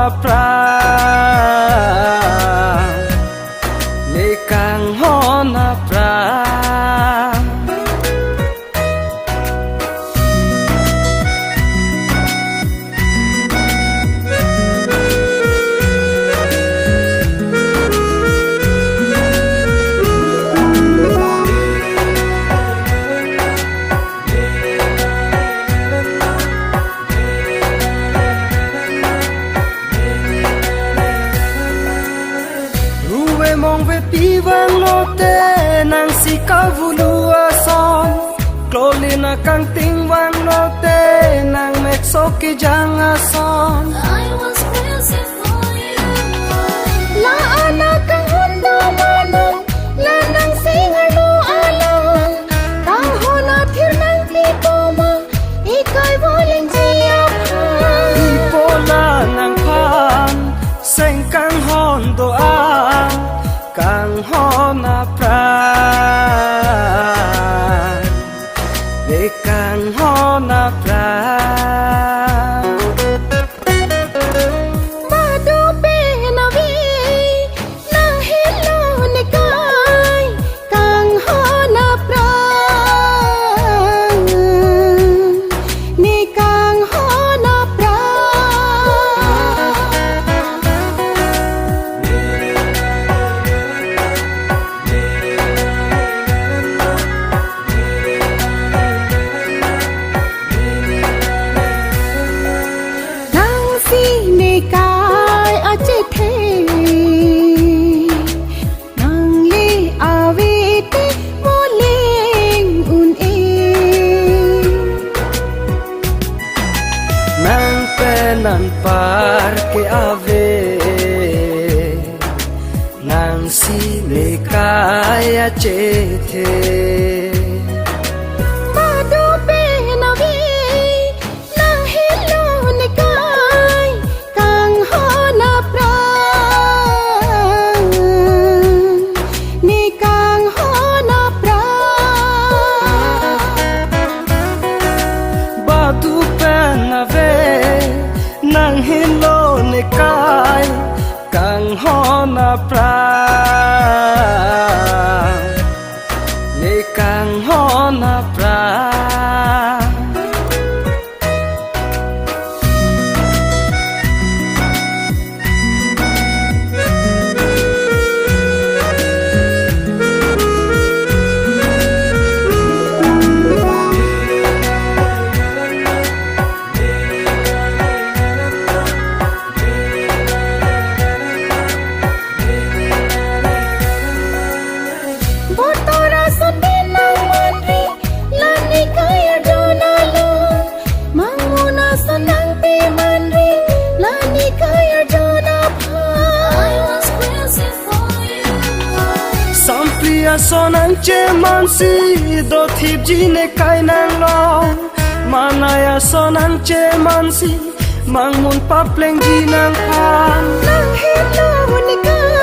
na pra ni kang ho na pra mong về pi vang lote nang si ka vulua son kloli na kang ting vang lote nang mek so ki jang a son I was crazy for you. La ana kang hondo manong la nang singalo along kang hona phir nang tipo ma ikai voling jia ipola nang pan seng kang hon do a kang ho na pra de kang ho na pra bado pe na vi nang hello ne kai kang ho na pra ni kang ho na pra kai ache the nang li avite moling un e nang penan par ke ave nang si le kaya che the bado pe na vi nang hello ne kai kang ho na pra ni kang ho na pra badu pen ave nang hilo ne kai kang ho na pra ne kang ho na pra botora sonde nang manri lani kaya donalo manguna sonang pe manri lani kaya dona pha I was crazy for you. Samplia sonang che mansi do thip ji ne kai nang lo manaya sonang che mansi mangmun papleng ji nang kan Nang hello ni kai